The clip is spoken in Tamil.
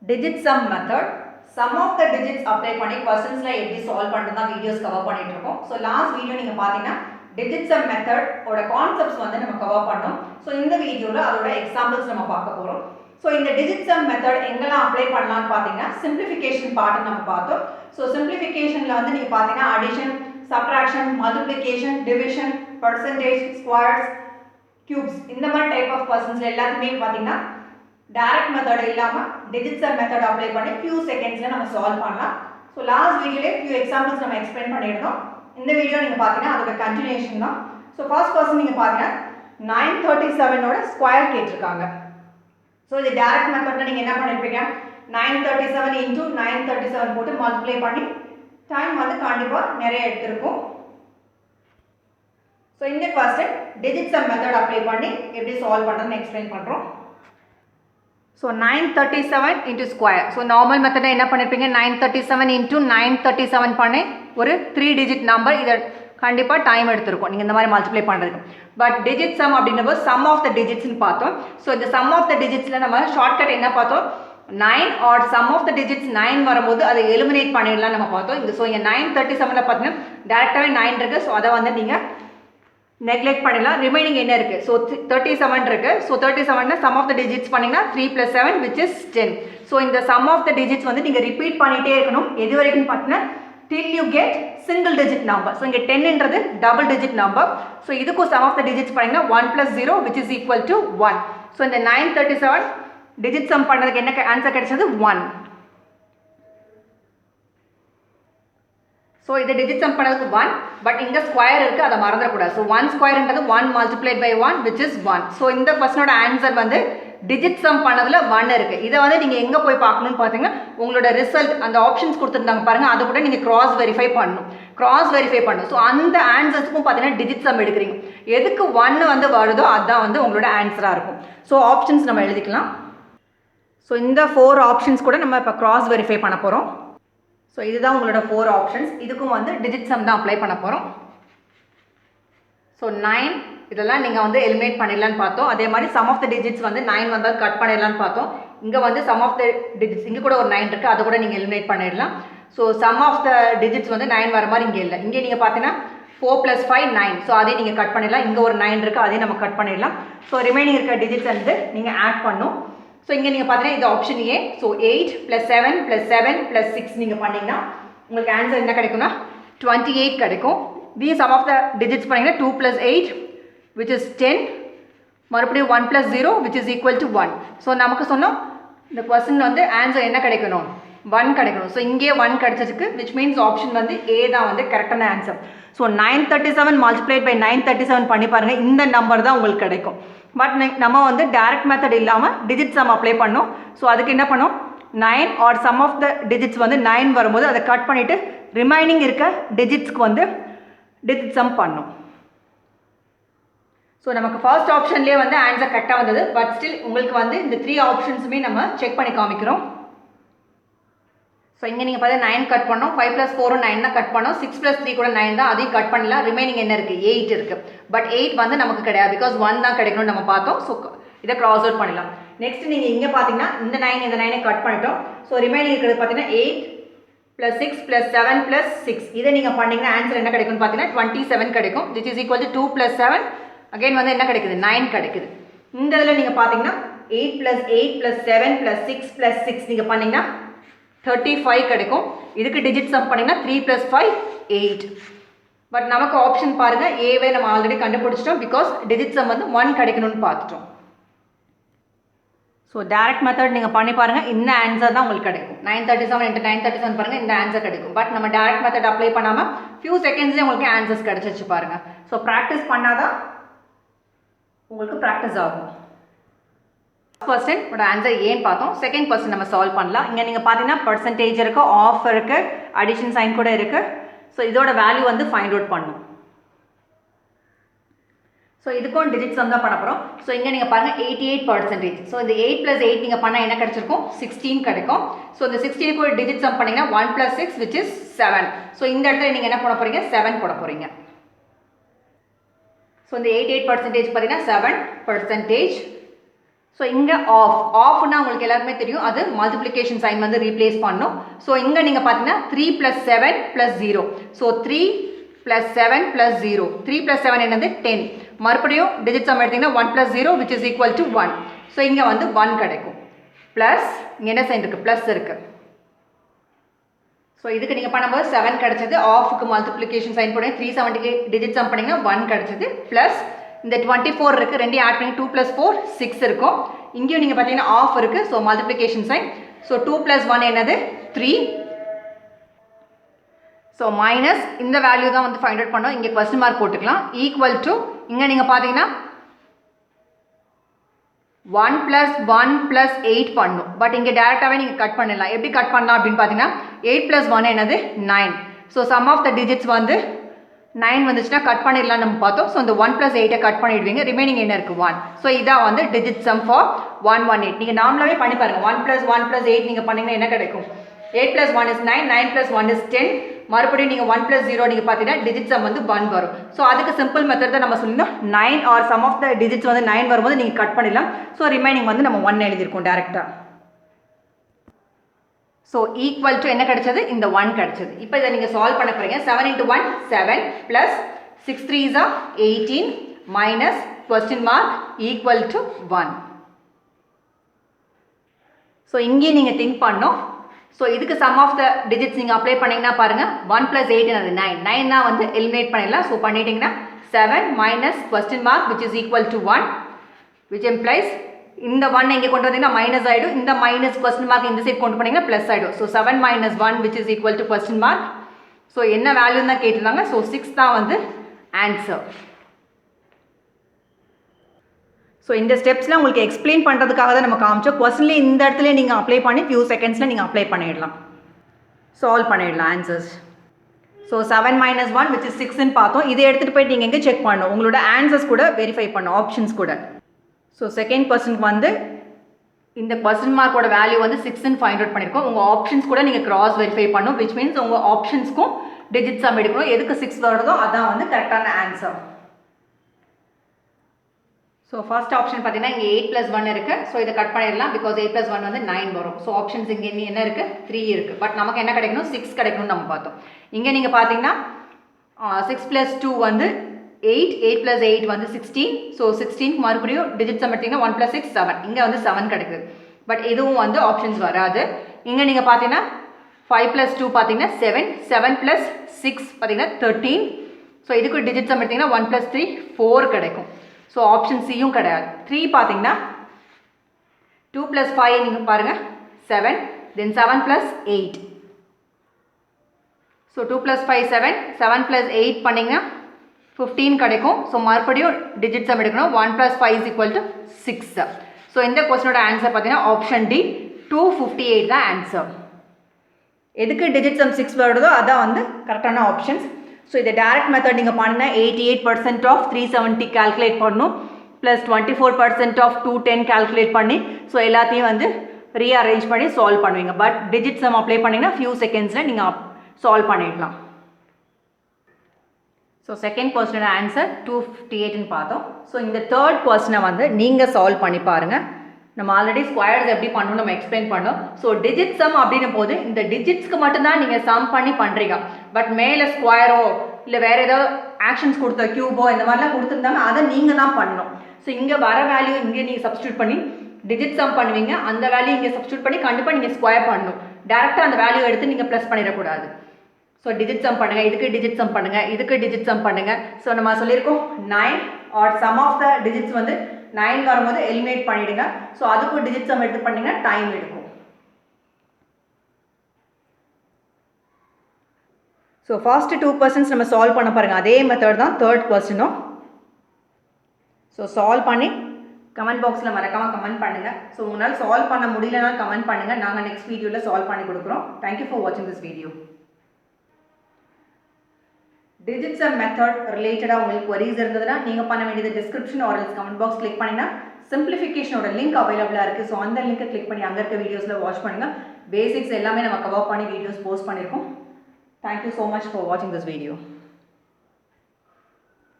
digit sum method, sum of the digits apply பண்ணி questions எப்படி solve பண்ணுறதா videos cover பண்ணிட்டு இருக்கோம். So last video நீங்க பார்த்தீங்கன்னா digit sum method ஓட concepts வந்து நம்ம cover பண்ணோம். So இந்த வீடியோல அதோட examples நம்ம பார்க்க போறோம். So இந்த digit sum method எங்கெல்லாம் apply பண்ணலாம்னு பார்த்தீங்கன்னா simplification part நம்ம பார்த்தோம். So simplificationல வந்து நீங்க பார்த்தீங்கன்னா addition, subtraction, multiplication, division, percentage, squares, cubes இந்த மாதிரி type of questions எல்லாத்துமே பார்த்தீங்கன்னா direct method இல்லாம digit sum method apply பண்ணி few seconds ல நம்ம solve பண்ணலாம். So last videoல few examples நம்ம explain பண்ணிருந்தோம். இந்த வீடியோ நீங்க பாத்தீங்கன்னா அதோட continuation தான். So first question நீங்க பாத்தீங்கன்னா 937 ஓட ஸ்கொயர் கேட்டிருக்காங்க. So இது direct methodல நீங்க என்ன பண்ணிருப்பீங்க 937 into 937 போட்டு multiply பண்ணி டைம் வந்து கண்டிப்பா நிறைய எடுத்துருக்கும். So இந்த question digit sum method apply பண்ணி எப்படி solve பண்றதுன்னு explain பண்றோம். So 937 into square. So normal method என்ன பண்ணிருப்பீங்க 937 into 937 பண்ணி ஒரு 3 digit number இத கண்டிப்பா டைம் எடுத்துருக்கும் நீங்க இந்த மாதிரி மல்டிப்ளை பண்றதுக்கு. பட் digit sum அப்படின்றப்போ sum of the digits னு பார்த்தோம். So இந்த sum of the digitsல நம்ம ஷார்ட்கட் என்ன பார்த்தோம் 9 or sum of the digits 9 வரும்போது அதை எலிமினேட் பண்ணிடலாம் நம்ம பார்த்தோம். இந்த so இங்க 937ல பார்த்தீங்கன்னா டைரக்டாவே 9 இருக்கு. So அத வந்து நீங்க neglect பண்ணிடலாம். ரிமைனிங் என்ன இருக்கு so 37 இருக்கு. so 37 னா sum of the digits பண்ணீங்கன்னா 3 plus 7 which is 10. so இந்த sum of the digits வந்து நீங்க ரிப்பீட் பண்ணிட்டே இருக்கணும் எது வரைக்கும் பார்த்தீங்கன்னா till you get single digit number. so இங்க 10 ன்றது double digit number. so இதுக்கு sum of the digits பண்ணீங்கன்னா 1 plus 0 which is equal to 1. so இந்த 937 digit sum பண்ணதுக்கு என்ன ஆன்சர் கிடைச்சது 1. So இது digit sum பண்ணதுக்கு 1 but இங்க ஸ்கொயர் இருக்கு அத மறந்துட கூடாது. so 1 ஸ்கொயர் ன்றது 1 multiplied by 1 which is 1. so இந்த क्वेश्चनோட ஆன்சர் வந்து digit sum பண்ணதுல 1 இருக்கு. இத வந்து நீங்க எங்க போய் பார்க்கணும்னு பாத்தீங்கன்னா உங்களோட ரிசல்ட் அந்த ஆப்ஷன்ஸ் கொடுத்திருந்தாங்க பாருங்க அத கூட நீங்க cross verify பண்ணனும். cross verify பண்ணனும். so அந்த ஆன்சர்ஸ்க்கும் பாத்தீங்கன்னா digit sum எடுக்கறீங்க. எதுக்கு 1 வந்து வருதோ அதான் வந்து உங்களோட ஆன்சரா இருக்கும். so ஆப்ஷன்ஸ் நம்ம எழுதிக்கலாம். so இந்த 4 ஆப்ஷன்ஸ் கூட நம்ம இப்ப cross verify பண்ண போறோம். so இதுதான் உங்களோட 4 ஆப்ஷன்ஸ். இதுக்கும் வந்து digit sum தான் அப்ளை பண்ண போறோம். so 9 இதெல்லாம் நீங்க வந்து எலிமினேட் பண்ணிடலாம்னு பார்த்தோம். அதே மாதிரி sum of the digits வந்து 9 வந்தா கட் பண்ணிடலாம்னு பார்த்தோம். இங்க வந்து sum of the digits இங்க கூட ஒரு 9 இருக்கு. அத கூட நீங்க எலிமினேட் பண்ணிடலாம். so sum of the digits வந்து 9 வர மாதிரி இங்க இல்ல. இங்க நீங்க பாத்தீங்கன்னா 4 plus 5 9. so அதே நீங்க கட் பண்ணிடலாம். இங்க ஒரு 9 இருக்கு. அதே நம்ம கட் பண்ணிடலாம். so ரிமைனிங் இருக்க digits வந்து நீங்க ஆட் பண்ணனும். so இங்க நீங்க பாத்தீங்கன்னா இது option A. so 8 plus 7 plus 7 plus 6 நீங்க பண்ணீங்கன்னா உங்களுக்கு ஆன்சர் என்ன கிடைக்கும்னா 28 கிடைக்கும். the sum of the digits பண்ணீங்கன்னா 2 plus 8 which is 10 மறுபடியும் 1 plus 0 which is equal to 1. so நமக்கு சொன்னோம் இந்த क्वेश्चन வந்து ஆன்சர் என்ன கிடைக்கணும் 1 கிடைக்கணும். so இங்கே 1 கிடைச்சிருக்கு which means ஆப்ஷன் வந்து A தான் வந்து கரெக்டான ஆன்சர். so 937 multiplied by 937 பண்ணி பாருங்க இந்த நம்பர் தான் உங்களுக்கு கிடைக்கும். பட் நம்ம வந்து டைரக்ட் மெத்தட் இல்லாம digit sum அப்ளை பண்ணோம். so அதுக்கு என்ன பண்ணோம் 9 or sum of the digits வந்து 9 வரும்போது அதை கட் பண்ணிட்டு ரிமைனிங் இருக்க digitsக்கு வந்து digit sum பண்ணோம். so நமக்கு ஃபர்ஸ்ட் ஆப்ஷன்லயே வந்து ஆன்சர் கரெக்ட்டா வந்தது. பட் ஸ்டில் உங்களுக்கு வந்து இந்த 3 ஆப்ஷன்ஸ்மே நம்ம செக் பண்ணி காமிக்கிறோம். so இங்க நீங்க பாத்தா 9 கட் பண்ணோம். 5 plus 4 9 தான் கட் பண்ணோம். 6 plus 3 கூட 9 தான். அதையும் கட் பண்ணலாம். ரிமைனிங் என்ன இருக்கு 8 இருக்கு. பட் 8 வந்து நமக்கு கிடையாது because 1 தான் கிடைக்கணும் நம்ம பார்த்தோம். so இத cross out பண்ணலாம். நெக்ஸ்ட் நீங்க இங்க பாத்தீங்கன்னா இந்த 9 இந்த 9 கட் பண்ணிட்டோம். so ரிமைனிங் இருக்குது பாத்தீங்கன்னா 8 plus 6 plus 7 plus 6. இத நீங்க பண்ணீங்கன்னா ஆன்சர் என்ன கிடைக்கும்னு பாத்தீங்கன்னா 27 கிடைக்கும். which is equal to 2 plus 7 again வந்து என்ன கிடைக்குது 9 கிடைக்குது. இந்த இதுல நீங்க பாத்தீங்கன்னா 8 plus 8 plus 7 plus 6 plus 6 நீங்க பண்ணீங்கன்னா 35 கிடைக்கும். இதுக்கு digit sum பண்ணீங்கன்னா 3 plus 5 8. பட் நமக்கு ஆப்ஷன் பாருங்க A வே நம்ம ஆல்ரெடி கண்டுபிடிச்சிட்டோம் because digit sum வந்து 1 கிடைக்கணும்னு பார்த்துட்டோம். so direct method நீங்க பண்ணி பாருங்க இந்த ஆன்சர் தான் உங்களுக்கு கிடைக்கும். 937 into 937 பாருங்க இந்த ஆன்சர் கிடைக்கும். பட் நம்ம direct method அப்ளை பண்ணாம few secondsல உங்களுக்கு ஆன்சர்ஸ் கிடைச்சிச்சு பாருங்க. so பிராக்டீஸ் பண்ணாதான் உங்களுக்கு பிராக்டீஸ் ஆகும். क्वेश्चन ஓட ஆன்சர் ஏன் பார்த்தோம். செகண்ட் क्वेश्चन நம்ம சால்வ் பண்ணலாம். இங்க நீங்க பாத்தீங்கன்னா percentage இருக்கு, ஆஃப் இருக்கு, அடிஷன் சைன் கூட இருக்கு. சோ இதோட வேல்யூ வந்து ஃபைண்ட் அவுட் பண்ணனும். சோ இதுக்கும் digit sum தான் பண்ணப் போறோம். சோ இங்க நீங்க பாருங்க 88%. சோ இந்த 8 plus 8 நீங்க பண்ணா என்ன கிடைச்சிருக்கும் 16 கிடைக்கும். சோ இந்த 16 க்கு ஒரு digit sum பண்ணீங்கன்னா 1 plus 6 which is 7. சோ இந்த இடத்துல நீங்க என்ன போட போறீங்க 7 போட போறீங்க. சோ இந்த 88% பாத்தீங்கன்னா 7%. ஸோ இங்கே ஆஃப்னா உங்களுக்கு எல்லாருமே தெரியும், அது மல்டிப்ளிகேஷன் சைன் வந்து ரீப்ளேஸ் பண்ணணும். ஸோ இங்கே நீங்கள் பார்த்தீங்கன்னா 3 + 7 + 0. ஸோ 3 + 7 + 0. 3 + 7 என்னது 10. மறுபடியும் டிஜிட் சம் எடுத்தீங்கன்னா 1 + 0 which is equal to 1. So இங்கே வந்து 1 கிடைக்கும். ப்ளஸ் இங்கே என்ன சைன் இருக்குது, ப்ளஸ் இருக்குது. ஸோ இதுக்கு நீங்கள் பண்ணும்போது 7 கிடச்சிது. ஆஃப்க்கு மல்டிப்ளிகேஷன் சைன் போடுங்க, 370 டிஜிட் சம் பண்ணிங்கன்னா 1 கிடச்சிது. ப்ளஸ் இந்த 24 இருக்குது, ரெண்டையும் ஆட் பண்ணி 2 + 4 6 இருக்கும். இங்கேயும் நீங்கள் பார்த்தீங்கன்னா ஆஃப் இருக்குது. So multiplication sign. ஸோ 2 + 1 என்னது 3. ஸோ மைனஸ் இந்த வேல்யூ தான் வந்து ஃபைண்ட் அவுட் பண்ணோம். இங்கே கொஸ்டின் மார்க் போட்டுக்கலாம். ஈக்குவல் டு இங்கே நீங்கள் பார்த்தீங்கன்னா 1 + 1 + 8 பண்ணும். பட் இங்கே டேரெக்டாகவே நீங்கள் கட் பண்ணிடலாம். எப்படி கட் பண்ணலாம் அப்படின்னு பார்த்தீங்கன்னா 8 + 1 என்னது 9. So sum of the digits வந்து 9 வந்துச்சுன்னா கட் பண்ணிடலாம் நம்ம பார்த்தோம். ஸோ இந்த 1 + 8 கட் பண்ணிடுவீங்க. ரிமைனிங் என்ன இருக்குது 1. ஸோ இதான் வந்து டிஜிட் சம் ஃபார் 118. நீங்கள் நார்மலாகவே பண்ணி பாருங்கள். 1 + 1 + 8 நீங்கள் பண்ணிங்கன்னா என்ன கிடைக்கும், 8 + 1 is 9, 9 + 1 is 10. மறுபடியும் நீங்கள் 1 + 0 நீங்கள் பார்த்தீங்கன்னா டிஜிட் சம் வந்து 1 வரும். ஸோ அதுக்கு சிம்பிள் மெத்தட் தான் நம்ம சொல்லியிருந்தோம். 9 or sum of the digits வந்து 9 வரும்போது நீங்கள் கட் பண்ணிடலாம். ஸோ ரிமைனிங் வந்து நம்ம 1 எழுதியிருக்கோம் டேரெக்டாக. ஸோ ஈக்குவல் டு என்ன கிடைச்சது, இந்த 1 கிடைச்சது. இப்போ இதை நீங்கள் சால்வ் பண்ண போகிறீங்க. 7 × 1 7 plus 6 3s are 18 minus question mark equal to 1. So இங்கேயும் நீங்கள் திங்க் பண்ணோம். ஸோ இதுக்கு சம் ஆஃப் த டிஜிட்ஸ் நீங்கள் அப்ளை பண்ணிங்கன்னா பாருங்கள், 1 + 8 என்னது 9. 9 தான் வந்து எலிமினேட் பண்ணிடலாம். ஸோ பண்ணிட்டீங்கன்னா 7 minus question mark which is equal to 1, which implies இந்த 1 இங்கே கொண்டு வந்தீங்கன்னா மைனஸ் ஆகிடும். இந்த மைனஸ் question mark இந்த சைட் கொண்டு போனீங்கன்னா ப்ளஸ் ஆகிடும். So 7 - 1 which is equal to question mark. So என்ன வேல்யூன்னு தான் கேட்டிருந்தாங்க. ஸோ 6 தான் வந்து ஆன்சர். ஸோ இந்த ஸ்டெப்ஸ்லாம் உங்களுக்கு எக்ஸ்பிளைன் பண்ணுறதுக்காக தான் நம்ம காமிச்சோம். கொஸ்டின்லேயே இந்த இடத்துல நீங்கள் அப்ளை பண்ணி ஃபியூ செகண்ட்ஸில் நீங்கள் அப்ளை பண்ணிடலாம், சால்வ் பண்ணிடலாம் ஆன்சர்ஸ். ஸோ 7 - 1 which is 6ன்னு பார்த்தோம். இதை எடுத்துகிட்டு போய்ட்டு நீங்கள் எங்கே செக் பண்ணணும், உங்களோட ஆன்சர்ஸ் கூட வெரிஃபை பண்ணணும், ஆப்ஷன்ஸ் கூட. ஸோ செகண்ட் கொஸ்டினுக்கு வந்து இந்த கொஸ்டின் மார்க்கோட வேல்யூ வந்து 6ன்னு ஃபைண்ட் அவுட் பண்ணியிருக்கோம். உங்கள் ஆப்ஷன்ஸ் கூட நீங்கள் கிராஸ் வெரிஃபை பண்ணணும். விச் மீன்ஸ் உங்கள் ஆப்ஷன்ஸ்க்கும் டிஜிட் சம் எடுக்கணும். எதுக்கு 6 வருதோ அதான் வந்து கரெக்டான ஆன்சர். ஸோ ஃபர்ஸ்ட் ஆப்ஷன் பார்த்தீங்கன்னா இங்கே 8 + 1 இருக்குது. ஸோ இதை கட் பண்ணிடலாம். பிகாஸ் 8 + 1 வந்து 9 வரும். ஸோ ஆப்ஷன்ஸ் இங்கே என்ன இருக்குது, 3 இருக்குது. பட் நமக்கு என்ன கிடைக்கணும், 6 கிடைக்கணும்னு நம்ம பார்த்தோம். இங்கே நீங்கள் பார்த்தீங்கன்னா 6 + 2 வந்து 8, 8 + 8 வந்து 16. ஸோ 16 மறுபடியும் டிஜிட் சம் எடுத்தீங்கன்னா 1 + 6 7. இங்கே வந்து 7 கிடைக்குது. பட் இதுவும் வந்து ஆப்ஷன்ஸ் வராது. இங்கே நீங்கள் பார்த்தீங்கன்னா 5 + 2 பார்த்தீங்கன்னா 7, 7 + 6 பார்த்தீங்கன்னா 13. ஸோ இதுக்கு டிஜிட் சம் எடுத்தீங்கன்னா 1 + 3 4 கிடைக்கும். ஸோ ஆப்ஷன் சியும் கிடையாது. 3 பார்த்தீங்கன்னா 2 + 5 நீங்கள் பாருங்கள் 7, தென் 7 + 8. ஸோ 2 + 5 7, 7 + 8 பண்ணிங்கன்னா 15 கிடைக்கும். ஸோ மறுபடியும் டிஜிட் சம் எடுக்கணும். 1 + 5 = 6. ஸோ இந்த கொஸ்டினோட ஆன்சர் பார்த்தீங்கன்னா ஆப்ஷன் டி 258 தான் ஆன்சர். எதுக்கு டிஜிட் சம் 6 வருதோ அதான் வந்து கரெக்டான ஆப்ஷன்ஸ். ஸோ இதை டேரக்ட் மெத்தட் நீங்கள் பண்ணால் 88% ஆஃப் 370 கால்குலேட் பண்ணணும், ப்ளஸ் 24% ஆஃப் 210 கால்குலேட் பண்ணி ஸோ எல்லாத்தையும் வந்து ரீஅரேஞ்ச் பண்ணி சால்வ் பண்ணுவீங்க. பட் டிஜிட் சம் அப்ளை பண்ணிங்கன்னா ஃபியூ செகண்ட்ஸில் நீங்கள் சால்வ் பண்ணிடலாம். ஸோ செகண்ட் கொஸ்டினோட ஆன்சர் 258ன்னு பார்த்தோம். ஸோ இந்த தேர்ட் கொஸ்டினை வந்து நீங்கள் சால்வ் பண்ணி பாருங்கள். நம்ம ஆல்ரெடி ஸ்கொயர்ஸ் எப்படி பண்ணணும் நம்ம எக்ஸ்பிளைன் பண்ணோம். ஸோ டிஜிட் சம் அப்படின்னும் போது இந்த டிஜிட்ஸ்க்கு மட்டும்தான் நீங்கள் சம் பண்ணி பண்ணுறீங்க. பட் மேலே ஸ்கொயரோ இல்லை வேறு ஏதாவது ஆக்ஷன்ஸ் கொடுத்த க்யூபோ இந்த மாதிரிலாம் கொடுத்துருந்தாங்க, அதை நீங்கள் தான் பண்ணணும். ஸோ இங்கே வர வேல்யூ இங்கே நீங்கள் சப்ஸ்டியூட் பண்ணி டிஜிட் சம் பண்ணுவீங்க. அந்த வேல்யூ இங்கே சப்ஸ்டியூட் பண்ணி கண்டிப்பாக நீங்கள் ஸ்கொயர் பண்ணணும். டேரெக்டாக அந்த வேல்யூ எடுத்து நீங்கள் ப்ளஸ் பண்ணிடக்கூடாது. ஸோ டிஜிட் சம் பண்ணுங்கள், இதுக்கு டிஜிட் சம் பண்ணுங்கள், இதுக்கு டிஜிட் சம் பண்ணுங்கள். ஸோ நம்ம சொல்லியிருக்கோம் 9 or sum of the digits வந்து 9 வரும்போது எலிமினேட் பண்ணிவிடுங்க. ஸோ அதுக்கு டிஜிட் சம் எடுத்து பண்ணிங்கன்னா டைம் எடுக்கும். ஸோ ஃபர்ஸ்ட் 2 கொஸ்டின்ஸ் நம்ம சால்வ் பண்ண பாருங்கள். அதே மெத்தட் தான் தேர்ட் கொஸ்டினும். ஸோ சால்வ் பண்ணி கமெண்ட் பாக்ஸில் மறக்காமல் கமெண்ட் பண்ணுங்கள். ஸோ உங்களால் சால்வ் பண்ண முடியலன்னா கமெண்ட் பண்ணுங்கள். நாங்கள் நெக்ஸ்ட் வீடியோவில் சால்வ் பண்ணி கொடுக்குறோம். தேங்க்யூ ஃபார் வாட்சிங் this video. Digit sum method ரிலேட்டடாக உங்களுக்கு queries இருந்ததுன்னா நீங்கள் பண்ண வேண்டியது description or comment box click பண்ணிங்கன்னா சிம்பிளிஃபிகேஷனோட லிங்க் அவைலபிளாக இருக்குது. ஸோ அந்த லிங்கை கிளிக் பண்ணி அங்கே இருக்க வீடியோஸில் வாட்ச் பண்ணுங்கள். பேசிக்ஸ் எல்லாமே நம்ம கவர் பண்ணி வீடியோஸ் போஸ்ட் பண்ணியிருக்கோம். தேங்க்யூ ஸோ மச் ஃபார் வாட்சிங் திஸ் வீடியோ.